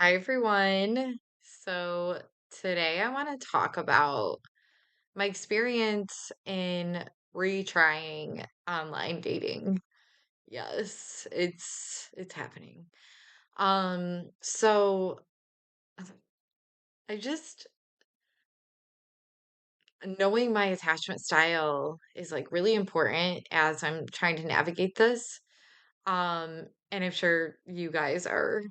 Hi, everyone. So, today I want to talk about my experience in retrying online dating. Yes, it's happening. So I just knowing my attachment style is like really important as I'm trying to navigate this. And I'm sure you guys are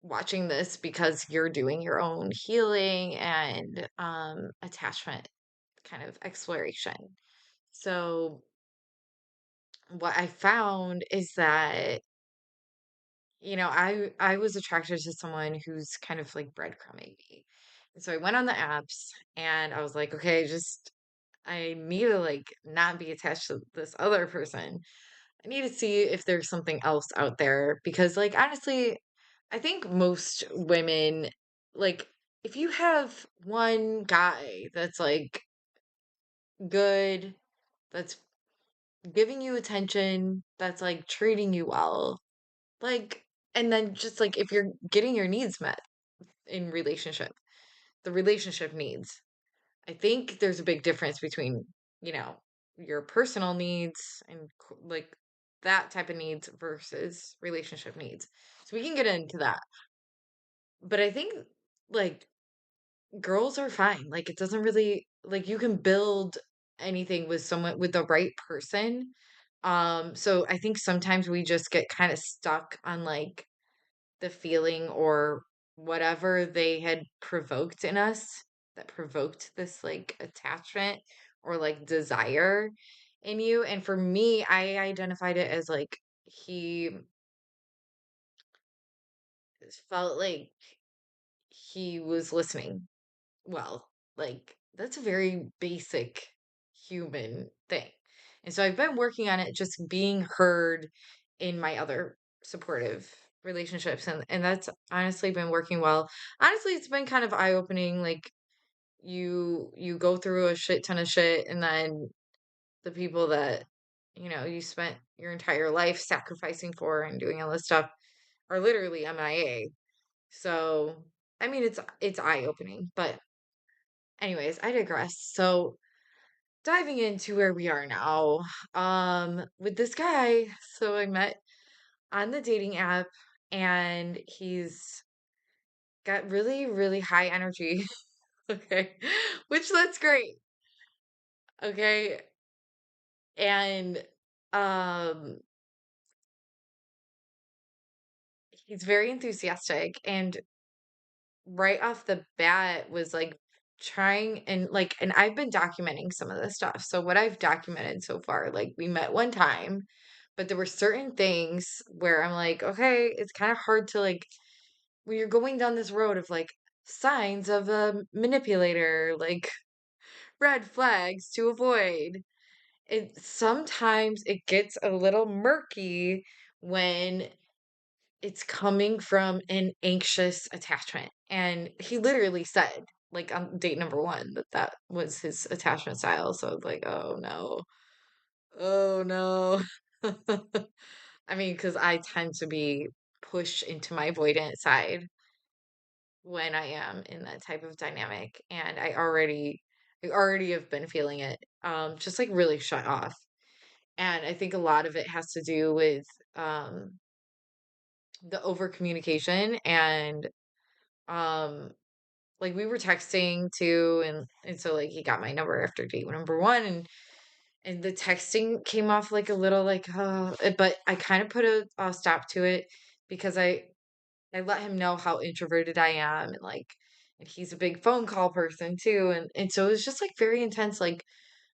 watching this because you're doing your own healing and attachment kind of exploration. So, what I found is that I was attracted to someone who's kind of like breadcrumbing me. And so I went on the apps and I was like, okay, just I need to like not be attached to this other person. I need to see if there's something else out there because like honestly, I think most women like if you have one guy that's like good, that's giving you attention, that's like treating you well, like, and then just like if you're getting your needs met in relationship, the relationship needs, I think there's a big difference between, you know, your personal needs and like that type of needs versus relationship needs. So we can get into that. But I think like girls are fine. Like it doesn't really like you can build anything with someone with the right person. So I think sometimes we just get kind of stuck on like the feeling or whatever they had provoked in us that provoked this like attachment or like desire in you. And for me, I identified it as like he felt like he was listening well. Like that's a very basic human thing. And so I've been working on it just being heard in my other supportive relationships and that's honestly been working well. Honestly, it's been kind of eye-opening like you go through a shit ton of shit and then the people that you spent your entire life sacrificing for and doing all this stuff are literally MIA. So, I mean it's eye-opening, but anyways, I digress. So, diving into where we are now, with this guy, so I met on the dating app and he's got really, really high energy. Okay. Which that's great. Okay. And um he's very enthusiastic and right off the bat was like trying and I've been documenting some of this stuff. So what I've documented so far, like we met one time, but there were certain things where I'm like, okay, it's kind of hard to like when you're going down this road of like signs of a manipulator, like red flags to avoid. It sometimes it gets a little murky when it's coming from an anxious attachment. And he literally said, like on date number one, that that was his attachment style. So I was like, oh no, oh no. I mean, because I tend to be pushed into my avoidant side when I am in that type of dynamic, and I already have been feeling it, just like really shut off. And I think a lot of it has to do with um the over communication and um like we were texting too and so like he got my number after date number one and the texting came off like a little like but I kind of put a stop to it because I let him know how introverted I am and like and he's a big phone call person too and so it was just like very intense like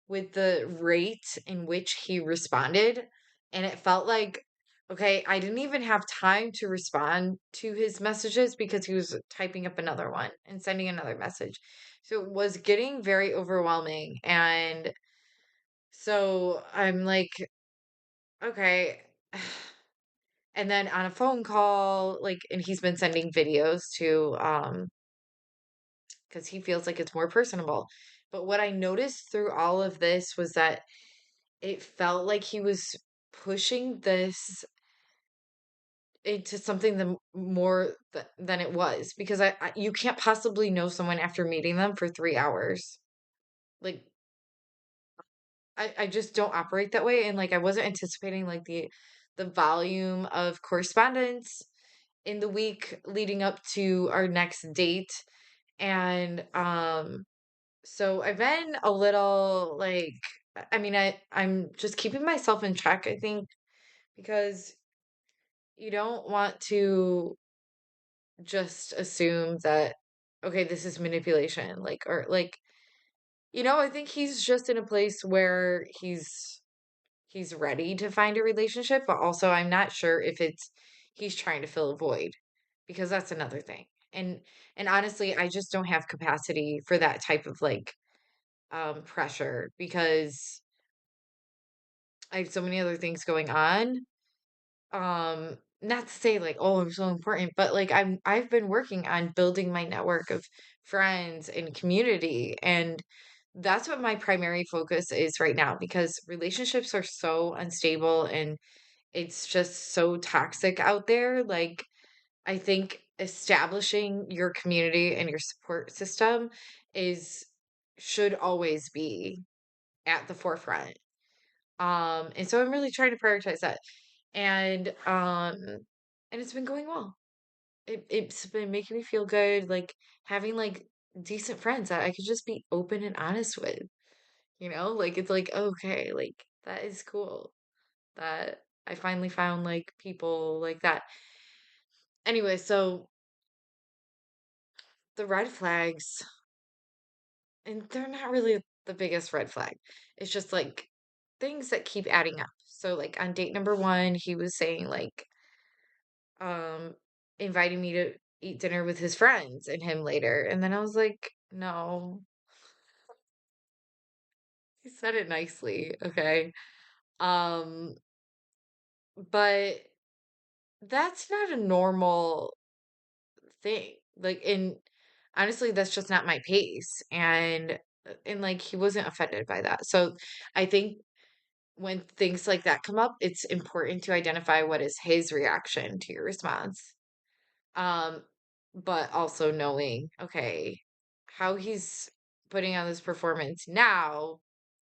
with the rate in which he responded. And it felt like, okay, I didn't even have time to respond to his messages because he was typing up another one and sending another message. So it was getting very overwhelming. And so I'm like, okay. And then on a phone call, like, and he's been sending videos to, because he feels like it's more personable. But what I noticed through all of this was that it felt like he was pushing this into something more than it was because you can't possibly know someone after meeting them for 3 hours. Like I just don't operate that way, and like I wasn't anticipating like the volume of correspondence in the week leading up to our next date. And so I've been a little like I mean I'm just keeping myself in check, I think, because you don't want to just assume that okay, this is manipulation, like or like I think he's just in a place where he's ready to find a relationship, but also I'm not sure if it's he's trying to fill a void because that's another thing. And honestly, I just don't have capacity for that type of like pressure because I have so many other things going on. Not to say like, oh, I'm so important, but like I've been working on building my network of friends and community, and that's what my primary focus is right now because relationships are so unstable and it's just so toxic out there. Like, I think establishing your community and your support system is should always be at the forefront. And so I'm really trying to prioritize that. And it's been going well. It's been making me feel good, like having like decent friends that I could just be open and honest with, Like it's like, okay, like that is cool that I finally found like people like that. Anyway, so the red flags, and they're not really the biggest red flag. It's just like things that keep adding up. So like on date number one, he was saying like um inviting me to eat dinner with his friends and him later. And then I was like, no, he said it nicely, okay? Um, but that's not a normal thing. Like and honestly, that's just not my pace. And like he wasn't offended by that. So I think when things like that come up, it's important to identify what is his reaction to your response. Um, but also knowing, okay, how he's putting on this performance now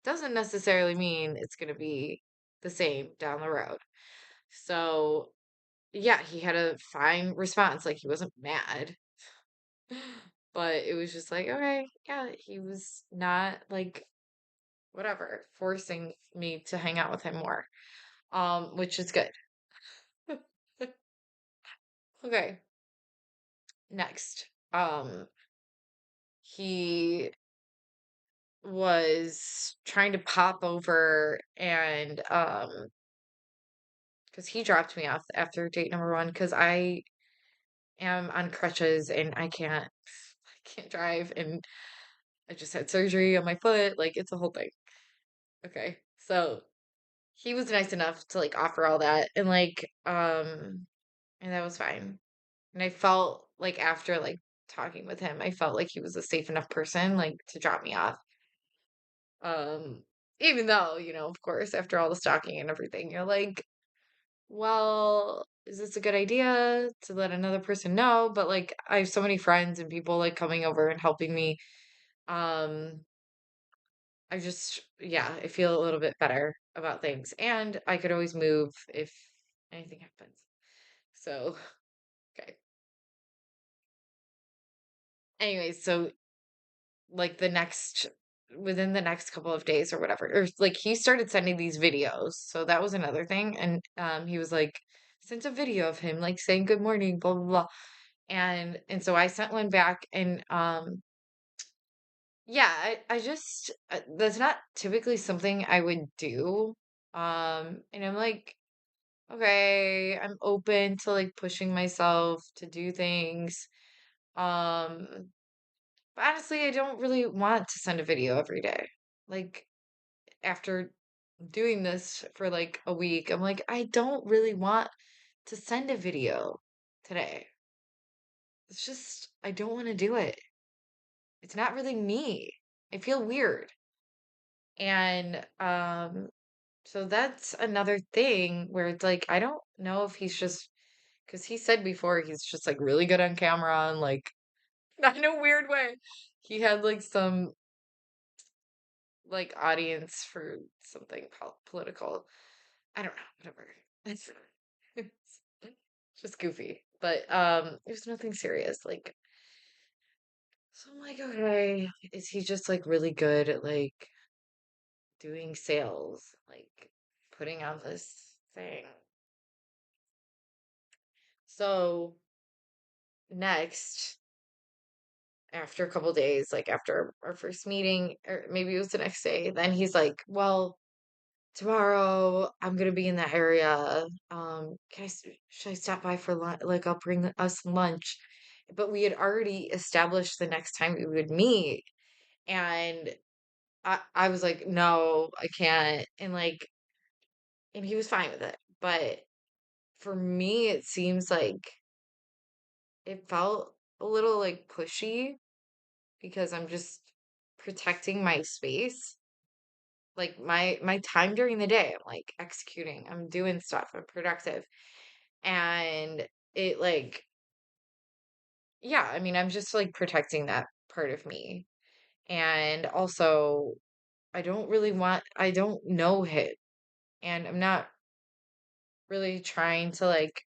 doesn't necessarily mean it's going to be the same down the road. So, yeah, he had a fine response. Like, he wasn't mad, but it was just like, okay, yeah, he was not like, whatever, forcing me to hang out with him more, which is good. Okay, next. He was trying to pop over and because he dropped me off after date number one because I am on crutches and I can't drive and I just had surgery on my foot. Like it's a whole thing. Okay. So he was nice enough to like offer all that and that was fine. And I felt like after like talking with him, I felt like he was a safe enough person like to drop me off. Um, Even though, of course, after all the stalking and everything, you're like, well, is this a good idea to let another person know? But like, I have so many friends and people like coming over and helping me. Um, yeah, I feel a little bit better about things. And I could always move if anything happens. So, okay. Anyways, so like within the next couple of days or whatever or like he started sending these videos, so that was another thing. And he was like sent a video of him like saying good morning, blah blah blah. And so I sent one back. And yeah, I just that's not typically something I would do. And I'm like, okay, I'm open to like pushing myself to do things. um but honestly, I don't really want to send a video every day. Like after doing this for like a week, I'm like, I don't really want to send a video today. It's just, I don't want to do it. It's not really me. I feel weird. And so that's another thing where it's like, I don't know if he's just because he said before he's just like really good on camera and like not in a weird way. He had like some like audience for something political. I don't know, whatever. It's, it's just goofy, but it was nothing serious. Like, so I'm like, okay, is he just like really good at like doing sales, like putting on this thing? So next, after a couple days, like after our first meeting, or maybe it was the next day, then he's like, well, tomorrow I'm gonna be in that area. Should I stop by for lunch? Like I'll bring us lunch. But we had already established the next time we would meet, and I was like, no, I can't. And he was fine with it. But for me, it seems like it felt a little like pushy because I'm just protecting my space. Like my time during the day, I'm like executing, I'm doing stuff, I'm productive. And it like, yeah, I mean, I'm just like protecting that part of me. And also, I don't know him. And I'm not really trying to like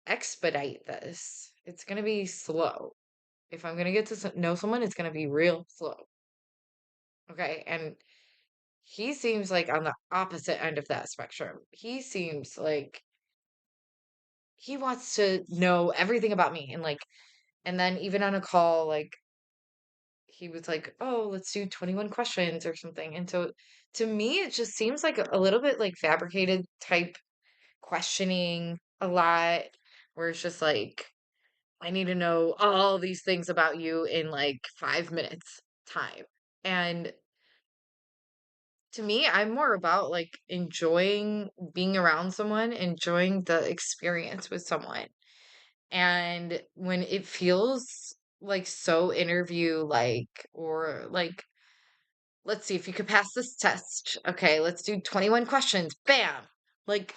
expedite this. It's going to be slow. If I'm going to get to know someone, it's going to be real slow. Okay. And he seems like on the opposite end of that spectrum. He seems like he wants to know everything about me. And then even on a call, like, he was like, "Oh, let's do 21 questions or something." And so to me, it just seems like a little bit like fabricated type questioning a lot, where it's just like, I need to know all these things about you in like 5 minutes time. And to me, I'm more about like enjoying being around someone, enjoying the experience with someone. And when it feels like so interview like, or like, let's see if you could pass this test. Okay, let's do 21 questions. Bam. Like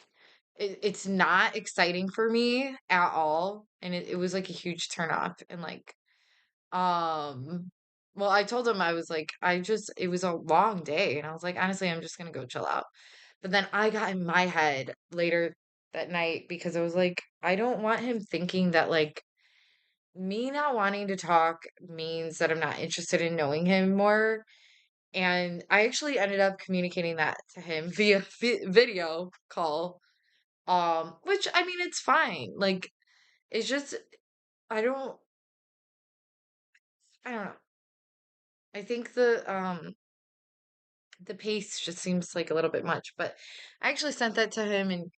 it's not exciting for me at all. And it was like a huge turn off. And like, um, well, I told him I was like, it was a long day. And I was like, honestly, I'm just gonna go chill out. But then I got in my head later that night because I was like, I don't want him thinking that like me not wanting to talk means that I'm not interested in knowing him more. And I actually ended up communicating that to him via video call. Which I mean, it's fine. Like, it's just, I don't, I don't know. I think the pace just seems like a little bit much, but I actually sent that to him and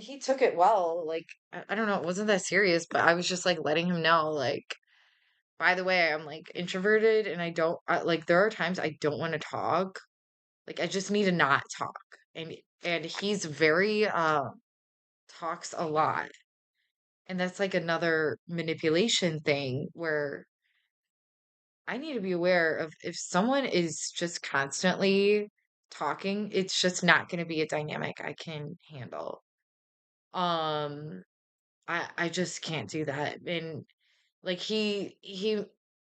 he took it well. Like, I don't know, it wasn't that serious, but I was just like letting him know, like, by the way, I'm like introverted and like, there are times I don't want to talk. Like, I just need to not talk. And he's very, talks a lot. And that's like another manipulation thing where I need to be aware of if someone is just constantly talking, it's just not going to be a dynamic I can handle. Um, I just can't do that. And like he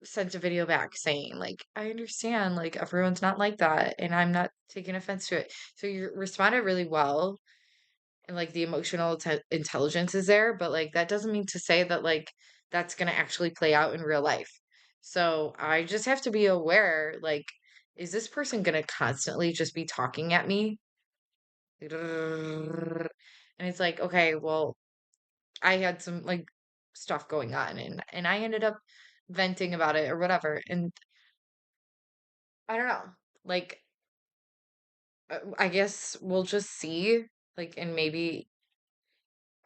sent a video back saying like, I understand, like everyone's not like that and I'm not taking offense to it. So you responded really well and like the emotional intelligence is there, but like that doesn't mean to say that like that's going to actually play out in real life. So I just have to be aware, like, is this person going to constantly just be talking at me? And it's like, okay, well, I had some like stuff going on and I ended up venting about it or whatever. And I don't know. Like I guess we'll just see, like, and maybe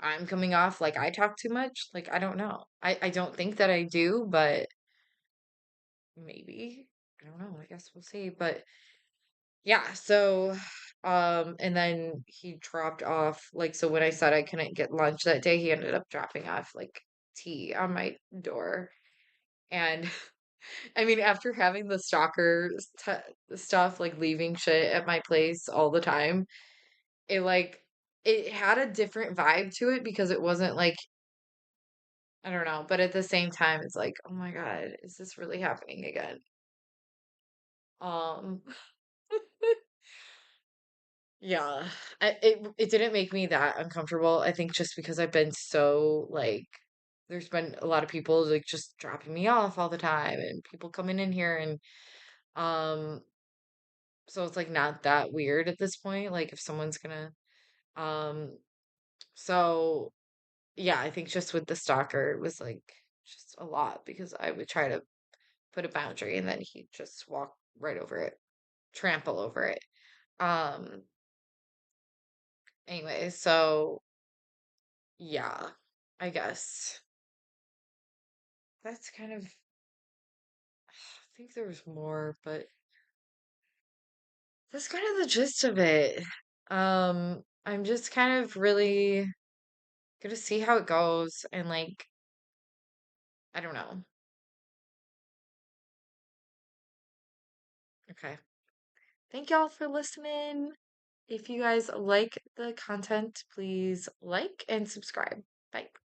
I'm coming off like I talk too much. Like I don't know. I don't think that I do, but maybe. I don't know. I guess we'll see. But yeah, so and then he dropped off like, so when I said I couldn't get lunch that day, he ended up dropping off like tea on my door. And I mean, after having the stalker stuff, like leaving shit at my place all the time, it like it had a different vibe to it because it wasn't like, I don't know, but at the same time, it's like, oh my God, is this really happening again? Um, yeah, it didn't make me that uncomfortable. I think just because I've been so like, there's been a lot of people like just dropping me off all the time, and people coming in here, and um, so it's like not that weird at this point. Like if someone's gonna, um, so yeah, I think just with the stalker, it was like just a lot because I would try to put a boundary and then he'd just walk right over it, trample over it. Um, anyway, so yeah, I guess that's kind of, I think there was more, but that's kind of the gist of it. I'm just kind of really gonna see how it goes and like, I don't know. Okay. Thank y'all for listening. If you guys like the content, please like and subscribe. Bye.